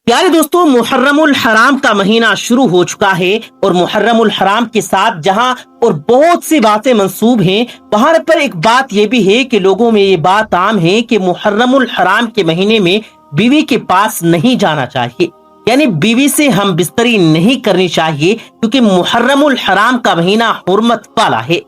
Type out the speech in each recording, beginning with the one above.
پیارے دوستوں، محرم الحرام کا مہینہ شروع ہو چکا ہے اور محرم الحرام کے ساتھ جہاں اور بہت سی باتیں منسوب ہیں، وہاں پر ایک بات یہ بھی ہے کہ لوگوں میں یہ بات عام ہے کہ محرم الحرام کے مہینے میں بیوی کے پاس نہیں جانا چاہیے، یعنی بیوی سے ہم بستری نہیں کرنی چاہیے، کیونکہ محرم الحرام کا مہینہ حرمت والا ہے۔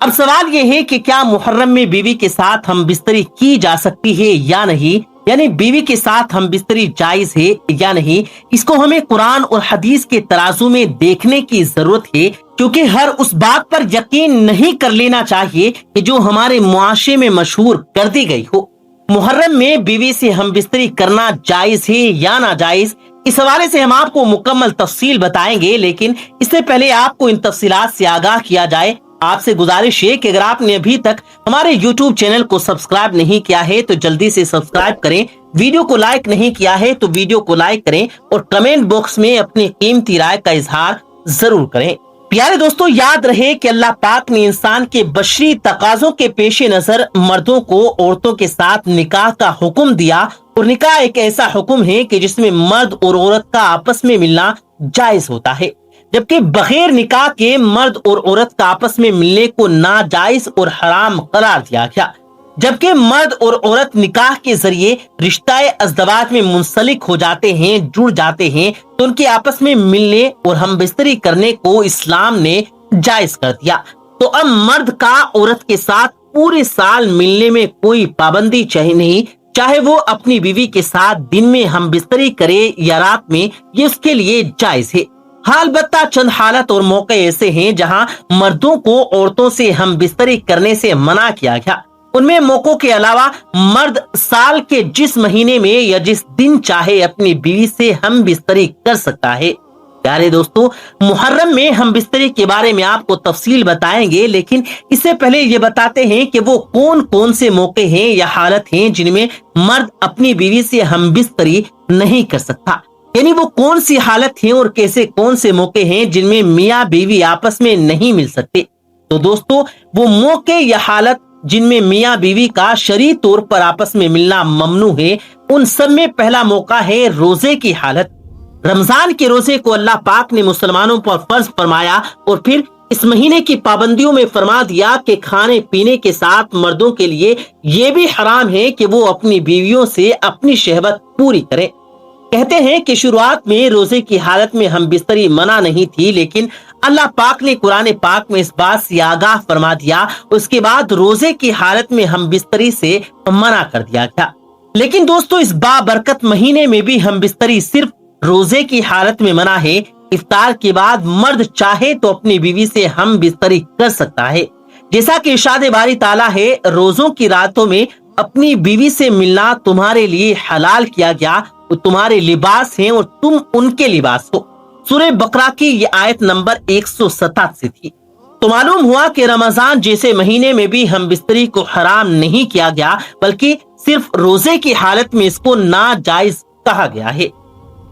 اب سوال یہ ہے کہ کیا محرم میں بیوی کے ساتھ ہم بستری کی جا سکتی ہے یا نہیں، یعنی بیوی کے ساتھ ہم بستری جائز ہے یا نہیں؟ اس کو ہمیں قرآن اور حدیث کے ترازو میں دیکھنے کی ضرورت ہے، کیونکہ ہر اس بات پر یقین نہیں کر لینا چاہیے کہ جو ہمارے معاشرے میں مشہور کر دی گئی ہو۔ محرم میں بیوی سے ہم بستری کرنا جائز ہے یا ناجائز، اس حوالے سے ہم آپ کو مکمل تفصیل بتائیں گے، لیکن اس سے پہلے آپ کو ان تفصیلات سے آگاہ کیا جائے۔ آپ سے گزارش ہے کہ اگر آپ نے ابھی تک ہمارے یوٹیوب چینل کو سبسکرائب نہیں کیا ہے تو جلدی سے سبسکرائب کریں، ویڈیو کو لائک نہیں کیا ہے تو ویڈیو کو لائک کریں اور کمنٹ باکس میں اپنی قیمتی رائے کا اظہار ضرور کریں۔ پیارے دوستو، یاد رہے کہ اللہ پاک نے انسان کے بشری تقاضوں کے پیش نظر مردوں کو عورتوں کے ساتھ نکاح کا حکم دیا، اور نکاح ایک ایسا حکم ہے کہ جس میں مرد اور عورت کا آپس میں ملنا جائز ہوتا ہے، جبکہ بغیر نکاح کے مرد اور عورت کا آپس میں ملنے کو ناجائز اور حرام قرار دیا گیا۔ جبکہ مرد اور عورت نکاح کے ذریعے رشتہ ازدواج میں منسلک ہو جاتے ہیں، جڑ جاتے ہیں، تو ان کے آپس میں ملنے اور ہم بستری کرنے کو اسلام نے جائز کر دیا۔ تو اب مرد کا عورت کے ساتھ پورے سال ملنے میں کوئی پابندی نہیں، چاہے وہ اپنی بیوی کے ساتھ دن میں ہم بستری کرے یا رات میں، یہ اس کے لیے جائز ہے۔ ہاں، البتہ چند حالت اور موقع ایسے ہیں جہاں مردوں کو عورتوں سے ہم بستری کرنے سے منع کیا گیا۔ ان میں موقعوں کے علاوہ مرد سال کے جس مہینے میں یا جس دن چاہے اپنی بیوی سے ہم بستری کر سکتا ہے۔ پیارے دوستو، محرم میں ہم بستری کے بارے میں آپ کو تفصیل بتائیں گے، لیکن اس سے پہلے یہ بتاتے ہیں کہ وہ کون کون سے موقع ہیں یا حالت ہیں جن میں مرد اپنی بیوی سے ہم بستری نہیں کر سکتا، یعنی وہ کون سی حالت ہیں اور کیسے کون سے موقع ہیں جن میں میاں بیوی آپس میں نہیں مل سکتے۔ تو دوستو، وہ موقع یا حالت جن میں میاں بیوی کا شرعی طور پر آپس میں ملنا ممنوع ہے، ان سب میں پہلا موقع ہے روزے کی حالت۔ رمضان کے روزے کو اللہ پاک نے مسلمانوں پر فرض فرمایا اور پھر اس مہینے کی پابندیوں میں فرما دیا کہ کھانے پینے کے ساتھ مردوں کے لیے یہ بھی حرام ہے کہ وہ اپنی بیویوں سے اپنی شہوت پوری کریں۔ کہتے ہیں کہ شروعات میں روزے کی حالت میں ہم بستری منع نہیں تھی، لیکن اللہ پاک نے قرآن پاک میں اس بات سے آگاہ فرما دیا، اس کے بعد روزے کی حالت میں ہم بستری سے منع کر دیا گیا۔ لیکن دوستو، اس بابرکت مہینے میں بھی ہم بستری صرف روزے کی حالت میں منع ہے۔ افطار کے بعد مرد چاہے تو اپنی بیوی سے ہم بستری کر سکتا ہے، جیسا کہ ارشاد باری تعالیٰ ہے، روزوں کی راتوں میں اپنی بیوی سے ملنا تمہارے لیے حلال کیا گیا، وہ تمہارے لباس ہیں اور تم ان کے لباس ہو۔ سورہ بقرہ کی یہ آیت نمبر 187 تھی۔ تو معلوم ہوا کہ رمضان جیسے مہینے میں بھی ہم بستری کو حرام نہیں کیا گیا، بلکہ صرف روزے کی حالت میں اس کو ناجائز کہا گیا ہے۔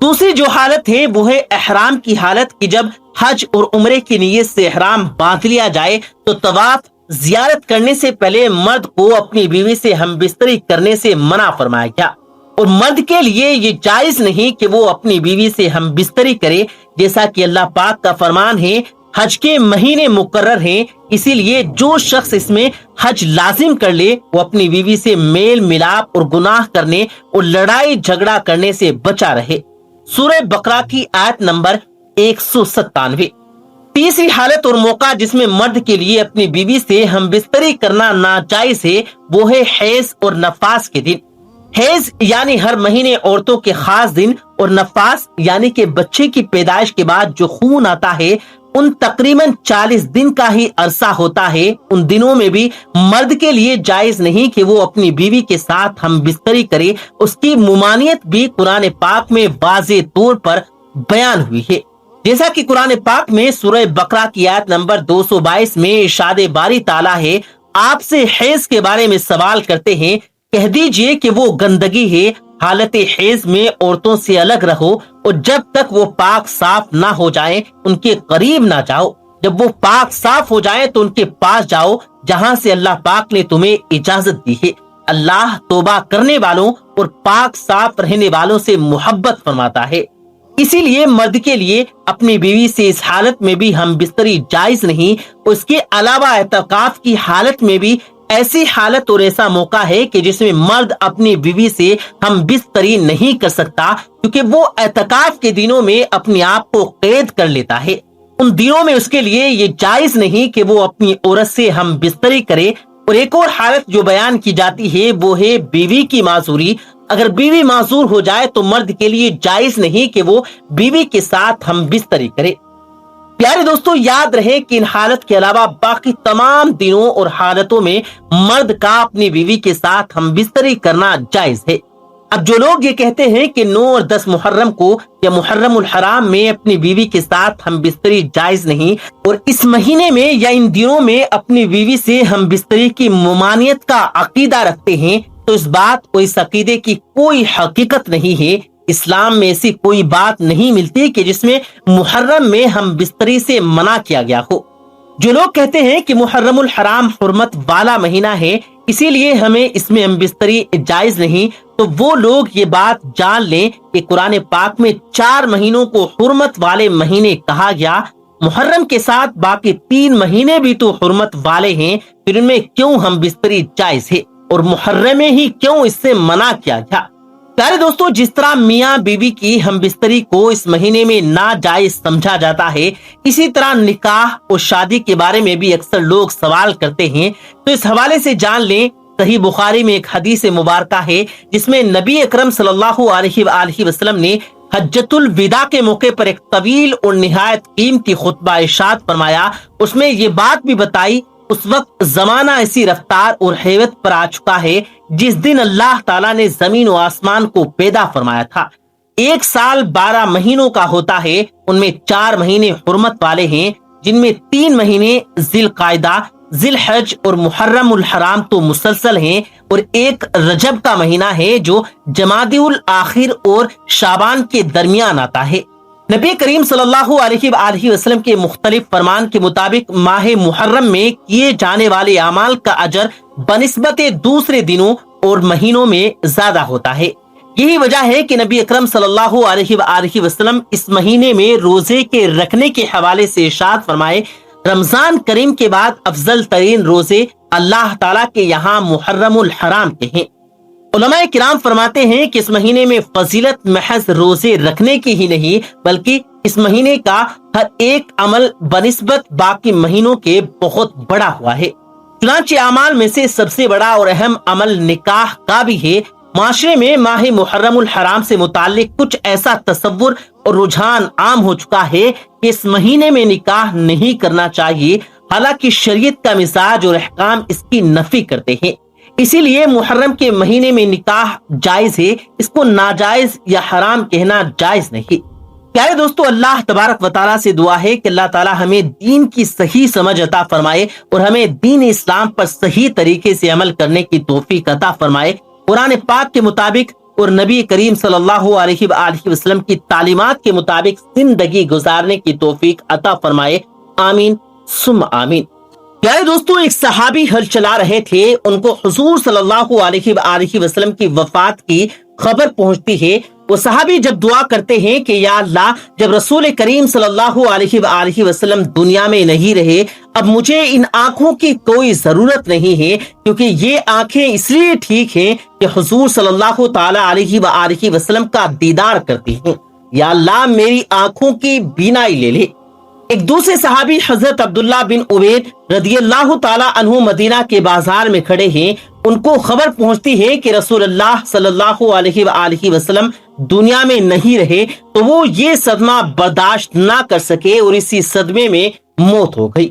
دوسری جو حالت ہے وہ ہے احرام کی حالت، کہ جب حج اور عمرے کی نیت سے احرام باندھ لیا جائے تو طواف زیارت کرنے سے پہلے مرد کو اپنی بیوی سے ہم بستری کرنے سے منع فرمایا گیا، اور مرد کے لیے یہ جائز نہیں کہ وہ اپنی بیوی سے ہم بستری کرے، جیسا کہ اللہ پاک کا فرمان ہے، حج کے مہینے مقرر ہیں، اسی لیے جو شخص اس میں حج لازم کر لے وہ اپنی بیوی سے میل ملاپ اور گناہ کرنے اور لڑائی جھگڑا کرنے سے بچا رہے۔ سورہ بقرہ کی آیت نمبر 197۔ تیسری حالت اور موقع جس میں مرد کے لیے اپنی بیوی سے ہم بستری کرنا ناجائز ہے، وہ ہے حیض اور نفاس کے دن۔ حیض یعنی ہر مہینے عورتوں کے خاص دن، اور نفاس یعنی کہ بچے کی پیدائش کے بعد جو خون آتا ہے، ان تقریباً 40 دن کا ہی عرصہ ہوتا ہے۔ ان دنوں میں بھی مرد کے لیے جائز نہیں کہ وہ اپنی بیوی کے ساتھ ہم بستری کرے، اس کی ممانعت بھی قرآن پاک میں واضح طور پر بیان ہوئی ہے، جیسا کہ قرآن پاک میں سورہ بقرہ کی آیت نمبر 222 میں ارشاد باری تعالیٰ ہے، آپ سے حیض کے بارے میں سوال کرتے ہیں، کہہ دیجئے کہ وہ گندگی ہے، حالت حیض میں عورتوں سے الگ رہو، اور جب تک وہ پاک صاف نہ ہو جائیں ان کے قریب نہ جاؤ، جب وہ پاک صاف ہو جائیں تو ان کے پاس جاؤ جہاں سے اللہ پاک نے تمہیں اجازت دی ہے۔ اللہ توبہ کرنے والوں اور پاک صاف رہنے والوں سے محبت فرماتا ہے۔ اسی لیے مرد کے لیے اپنی بیوی سے اس حالت میں بھی ہم بستری جائز نہیں، اس کے علاوہ اعتکاف کی حالت میں بھی ایسی حالت اور ایسا موقع ہے کہ جس میں مرد اپنی بیوی سے ہم بستری نہیں کر سکتا، کیونکہ وہ اعتکاف کے دنوں میں اپنے آپ کو قید کر لیتا ہے۔ ان دنوں میں اس کے لیے یہ جائز نہیں کہ وہ اپنی عورت سے ہم بستری کرے۔ اور ایک اور حالت جو بیان کی جاتی ہے وہ ہے بیوی کی معذوری۔ اگر بیوی معذور ہو جائے تو مرد کے لیے جائز نہیں کہ وہ بیوی کے ساتھ ہم بستری کرے۔ پیارے دوستو، یاد رہے کہ ان حالت کے علاوہ باقی تمام دنوں اور حالتوں میں مرد کا اپنی بیوی کے ساتھ ہم بستری کرنا جائز ہے۔ اب جو لوگ یہ کہتے ہیں کہ 9 اور 10 محرم کو یا محرم الحرام میں اپنی بیوی کے ساتھ ہم بستری جائز نہیں، اور اس مہینے میں یا ان دنوں میں اپنی بیوی سے ہم بستری کی ممانعت کا عقیدہ رکھتے ہیں، تو اس بات اور اس عقیدے کی کوئی حقیقت نہیں ہے۔ اسلام میں ایسی کوئی بات نہیں ملتی کہ جس میں محرم میں ہم بستری سے منع کیا گیا ہو۔ جو لوگ کہتے ہیں کہ محرم الحرام حرمت والا مہینہ ہے، اسی لیے ہمیں اس میں ہم بستری جائز نہیں، تو وہ لوگ یہ بات جان لیں کہ قرآن پاک میں 4 مہینوں کو حرمت والے مہینے کہا گیا۔ محرم کے ساتھ باقی 3 مہینے بھی تو حرمت والے ہیں، پھر ان میں کیوں ہم بستری جائز ہے اور محرم میں ہی کیوں اس سے منع کیا گیا؟ پیارے دوستو، جس طرح میاں بیوی کی ہم بستری کو اس مہینے میں ناجائز سمجھا جاتا ہے، اسی طرح نکاح اور شادی کے بارے میں بھی اکثر لوگ سوال کرتے ہیں۔ تو اس حوالے سے جان لیں، صحیح بخاری میں ایک حدیث مبارکہ ہے جس میں نبی اکرم صلی اللہ علیہ وآلہ وسلم نے حجۃ الوداع کے موقع پر ایک طویل اور نہایت قیمتی خطبہ ارشاد فرمایا۔ اس میں یہ بات بھی بتائی، اس وقت زمانہ ایسی رفتار اور حیوت پر آ چکا ہے جس دن اللہ تعالیٰ نے زمین و آسمان کو پیدا فرمایا تھا۔ 1 سال 12 مہینوں کا ہوتا ہے، ان میں 4 مہینے حرمت والے ہیں، جن میں 3 مہینے ذی القعدہ، ذی الحج اور محرم الحرام تو مسلسل ہیں، اور ایک رجب کا مہینہ ہے جو جمادی الاخر اور شعبان کے درمیان آتا ہے۔ نبی کریم صلی اللہ علیہ وآلہ وسلم کے مختلف فرمان کے مطابق ماہ محرم میں کیے جانے والے اعمال کا اجر بنسبت دوسرے دنوں اور مہینوں میں زیادہ ہوتا ہے۔ یہی وجہ ہے کہ نبی اکرم صلی اللہ علیہ وآلہ وسلم اس مہینے میں روزے کے رکھنے کے حوالے سے ارشاد فرمائے، رمضان کریم کے بعد افضل ترین روزے اللہ تعالیٰ کے یہاں محرم الحرام کے ہیں۔ علماء کرام فرماتے ہیں کہ اس مہینے میں فضیلت محض روزے رکھنے کی ہی نہیں، بلکہ اس مہینے کا ہر ایک عمل بنسبت باقی مہینوں کے بہت بڑا ہوا ہے۔ چنانچہ اعمال میں سے سب سے بڑا اور اہم عمل نکاح کا بھی ہے۔ معاشرے میں ماہ محرم الحرام سے متعلق کچھ ایسا تصور اور رجحان عام ہو چکا ہے کہ اس مہینے میں نکاح نہیں کرنا چاہیے، حالانکہ شریعت کا مزاج اور احکام اس کی نفی کرتے ہیں۔ اسی لیے محرم کے مہینے میں نکاح جائز ہے، اس کو ناجائز یا حرام کہنا جائز نہیں۔ پیارے دوستو، اللہ تبارک و تعالیٰ سے دعا ہے کہ اللہ تعالیٰ ہمیں دین کی صحیح سمجھ عطا فرمائے اور ہمیں دین اسلام پر صحیح طریقے سے عمل کرنے کی توفیق عطا فرمائے۔ قرآن پاک کے مطابق اور نبی کریم صلی اللہ علیہ وآلہ وسلم کی تعلیمات کے مطابق زندگی گزارنے کی توفیق عطا فرمائے، آمین ثم آمین۔ پیارے دوستو، ایک صحابی حل چلا رہے تھے، ان کو حضور صلی اللہ علیہ وآلہ وسلم کی وفات کی خبر پہنچتی ہے۔ وہ صحابی جب دعا کرتے ہیں کہ یا اللہ، جب رسول کریم صلی اللہ علیہ وآلہ وسلم دنیا میں نہیں رہے، اب مجھے ان آنکھوں کی کوئی ضرورت نہیں ہے، کیونکہ یہ آنکھیں اس لیے ٹھیک ہیں کہ حضور صلی اللہ تعالی علیہ وآلہ وسلم کا دیدار کرتی ہیں۔ یا اللہ، میری آنکھوں کی بینائی لے لے۔ ایک دوسرے صحابی حضرت عبداللہ بن عبید رضی اللہ تعالی عنہ مدینہ کے بازار میں کھڑے ہیں، ان کو خبر پہنچتی ہے کہ رسول اللہ صلی اللہ علیہ وآلہ وسلم دنیا میں نہیں رہے، تو وہ یہ صدمہ برداشت نہ کر سکے اور اسی صدمے میں موت ہو گئی۔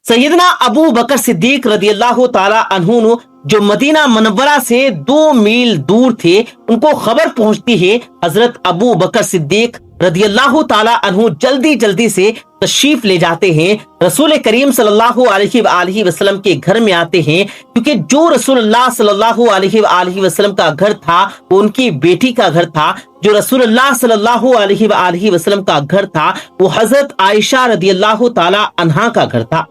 سیدنا ابو بکر صدیق رضی اللہ تعالی عنہ جو مدینہ منورہ سے 2 میل دور تھے، ان کو خبر پہنچتی ہے۔ حضرت ابو بکر صدیق رضی اللہ تعالی عنہ جلدی سے تشریف لے جاتے ہیں، رسول کریم صلی اللہ علیہ وآلہ وسلم کے گھر میں آتے ہیں، کیونکہ جو رسول اللہ صلی اللہ علیہ وآلہ وسلم کا گھر تھا وہ ان کی بیٹی کا گھر تھا، جو رسول اللہ صلی اللہ علیہ وآلہ وسلم کا گھر تھا وہ حضرت عائشہ رضی اللہ تعالی عنہا کا گھر تھا۔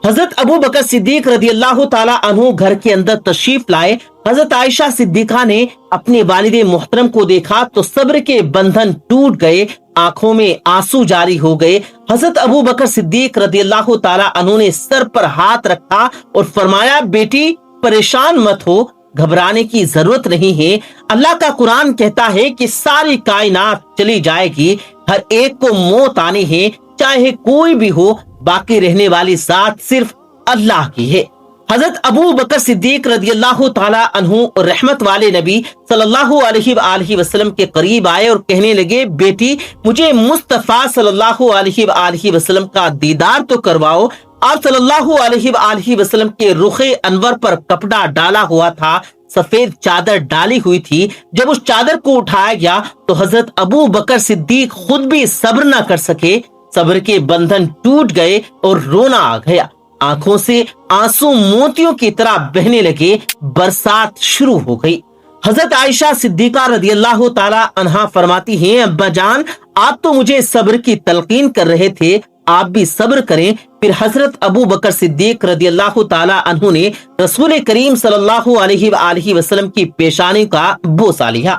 حضرت ابو بکر صدیق رضی اللہ تعالیٰ عنہ گھر کے اندر تشریف لائے۔ حضرت عائشہ صدیقہ نے اپنے والد محترم کو دیکھا تو صبر کے بندھن ٹوٹ گئے، آنکھوں میں آنسو جاری ہو گئے۔ حضرت ابو بکر صدیق رضی اللہ تعالیٰ عنہ نے سر پر ہاتھ رکھا اور فرمایا، بیٹی پریشان مت ہو، گھبرانے کی ضرورت نہیں ہے۔ اللہ کا قرآن کہتا ہے کہ ساری کائنات چلی جائے گی، ہر ایک کو موت آنی ہے، چاہے کوئی بھی ہو، باقی رہنے والی ذات صرف اللہ کی ہے۔ حضرت ابو بکر صدیق رضی اللہ تعالیٰ عنہ رحمت والے نبی صلی اللہ علیہ وآلہ وسلم کے قریب آئے اور کہنے لگے، بیٹی مجھے مصطفیٰ صلی اللہ علیہ وآلہ وسلم کا دیدار تو کرواؤ۔ آپ صلی اللہ علیہ وآلہ وسلم کے رخ انور پر کپڑا ڈالا ہوا تھا، سفید چادر ڈالی ہوئی تھی۔ جب اس چادر کو اٹھایا گیا تو حضرت ابو بکر صدیق خود بھی صبر نہ کر سکے، صبر کے بندھن ٹوٹ گئے اور رونا آ گیا، آنکھوں سے آنسو موتیوں کی طرح بہنے لگے، برسات شروع ہو گئی۔ حضرت عائشہ صدیقہ رضی اللہ تعالی عنہا فرماتی ہیں، ابا جان آپ تو مجھے صبر کی تلقین کر رہے تھے، آپ بھی صبر کریں۔ پھر حضرت ابو بکر صدیق رضی اللہ تعالی عنہ نے رسول کریم صلی اللہ علیہ وآلہ وسلم کی پیشانی کا بوسہ لیا۔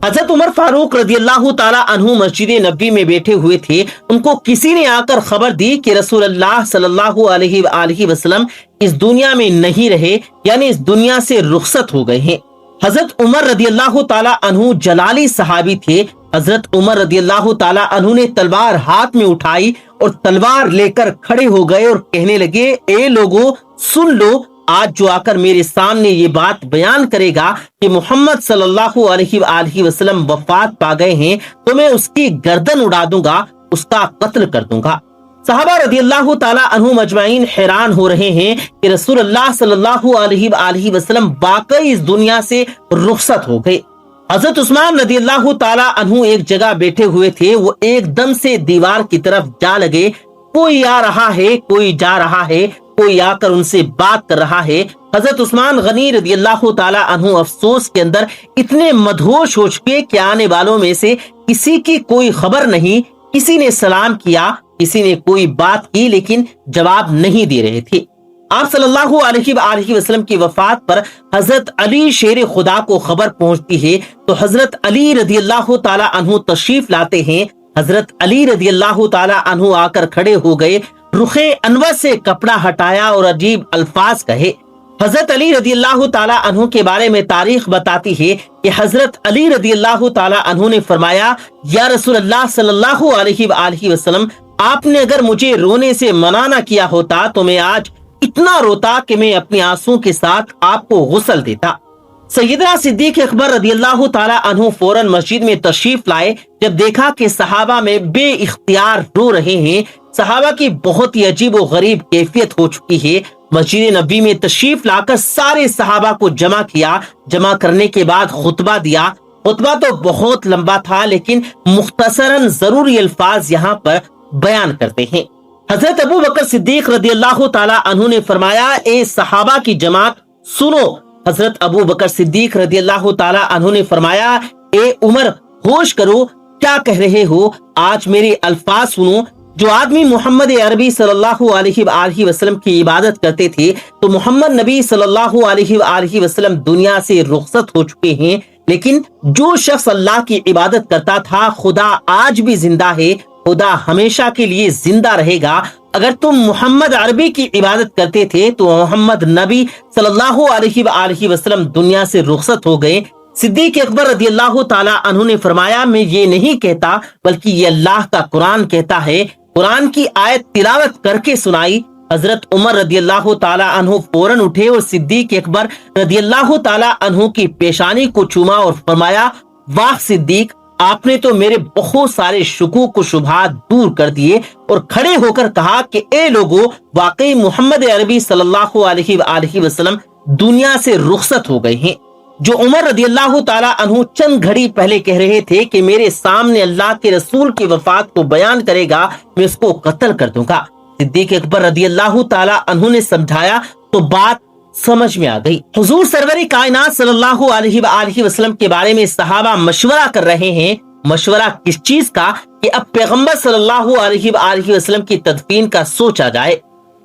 حضرت عمر فاروق رضی اللہ تعالی عنہ مسجد نبوی میں بیٹھے ہوئے تھے، ان کو کسی نے آ کر خبر دی کہ رسول اللہ صلی اللہ علیہ وآلہ وسلم اس دنیا میں نہیں رہے، یعنی اس دنیا سے رخصت ہو گئے ہیں۔ حضرت عمر رضی اللہ تعالی عنہ جلالی صحابی تھے۔ حضرت عمر رضی اللہ تعالی عنہ نے تلوار ہاتھ میں اٹھائی اور تلوار لے کر کھڑے ہو گئے اور کہنے لگے، اے لوگو سن لو، آج جو آ کر میرے سامنے یہ بات بیان کرے گا کہ محمد صلی اللہ علیہ وآلہ وسلم وفات پا گئے ہیں تو میں اس کی گردن اڑا دوں گا، اس کا قتل کر دوں گا۔ صحابہ رضی اللہ تعالی عنہ مجمعین حیران ہو رہے ہیں کہ رسول اللہ صلی اللہ علیہ وآلہ وسلم واقعی اس دنیا سے رخصت ہو گئے۔ حضرت عثمان رضی اللہ تعالی عنہ ایک جگہ بیٹھے ہوئے تھے، وہ ایک دم سے دیوار کی طرف جا لگے، کوئی آ رہا ہے، کوئی جا رہا ہے، کوئی آ کر ان سے بات کر رہا ہے۔ حضرت عثمان غنی رضی اللہ تعالی عنہ افسوس کے اندر اتنے مدہوش ہو چکے کہ آنے والوں میں سے کسی کی کوئی خبر نہیں، کسی نے سلام کیا، کسی نے کوئی بات کی، لیکن جواب نہیں دے رہے تھے۔ آپ صلی اللہ علیہ وآلہ وسلم کی وفات پر حضرت علی شیر خدا کو خبر پہنچتی ہے تو حضرت علی رضی اللہ تعالی عنہ تشریف لاتے ہیں۔ حضرت علی رضی اللہ تعالی عنہ آ کر کھڑے ہو گئے، رخ انور سے کپڑا ہٹایا اور عجیب الفاظ کہے۔ حضرت علی رضی اللہ تعالی عنہ کے بارے میں تاریخ بتاتی ہے کہ حضرت علی رضی اللہ تعالی عنہ نے فرمایا، یا رسول اللہ صلی اللہ علیہ وآلہ وسلم، آپ نے اگر مجھے رونے سے منع نہ کیا ہوتا تو میں آج اتنا روتا کہ میں اپنے آنسوں کے ساتھ آپ کو غسل دیتا۔ سیدنا صدیق اکبر رضی اللہ تعالی عنہ فوراً مسجد میں تشریف لائے۔ جب دیکھا کہ صحابہ میں بے اختیار رو رہے ہیں، صحابہ کی بہت ہی عجیب و غریب کیفیت ہو چکی ہے، مسجد نبی میں تشریف لا کر سارے صحابہ کو جمع کیا۔ جمع کرنے کے بعد خطبہ دیا۔ خطبہ تو بہت لمبا تھا، لیکن مختصراً ضروری الفاظ یہاں پر بیان کرتے ہیں۔ حضرت ابو بکر صدیق رضی اللہ تعالی عنہ نے فرمایا، اے صحابہ کی جماعت سنو۔ حضرت ابو بکر صدیق رضی اللہ تعالی عنہ نے فرمایا، اے عمر ہوش کرو، کیا کہہ رہے ہو؟ آج میرے الفاظ سنو۔ جو آدمی محمد عربی صلی اللہ علیہ وآلہ وسلم کی عبادت کرتے تھے تو محمد نبی صلی اللہ علیہ وآلہ وسلم دنیا سے رخصت ہو چکے ہیں، لیکن جو شخص اللہ کی عبادت کرتا تھا، خدا آج بھی زندہ ہے، خدا ہمیشہ کے لیے زندہ رہے گا۔ اگر تم محمد عربی کی عبادت کرتے تھے تو محمد نبی صلی اللہ علیہ وآلہ وسلم دنیا سے رخصت ہو گئے۔ صدیق اکبر رضی اللہ تعالی عنہ نے فرمایا، میں یہ نہیں کہتا بلکہ یہ اللہ کا قرآن کہتا ہے۔ قرآن کی آیت تلاوت کر کے سنائی۔ حضرت عمر رضی اللہ تعالی عنہ فوراً اٹھے اور صدیق اکبر رضی اللہ تعالی عنہ کی پیشانی کو چوما اور فرمایا، واہ صدیق، آپ نے تو میرے بہت سارے شکوک و شبہات دور کر دیے، اور کھڑے ہو کر کہا کہ اے لوگو، واقعی محمد عربی صلی اللہ علیہ وآلہ وسلم دنیا سے رخصت ہو گئے ہیں۔ جو عمر رضی اللہ تعالی عنہ چند گھڑی پہلے کہہ رہے تھے کہ میرے سامنے اللہ کے رسول کی وفات کو بیان کرے گا، میں اس کو قتل کر دوں گا، صدیق اکبر رضی اللہ تعالی عنہ نے سمجھایا تو بات سمجھ میں آ گئی۔ حضور سرور کائنات صلی اللہ علیہ وآلہ وسلم کے بارے میں صحابہ مشورہ کر رہے ہیں۔ مشورہ کس چیز کا؟ کہ اب پیغمبر صلی اللہ علیہ وآلہ وسلم کی تدفین کا سوچا جائے۔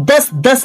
10-10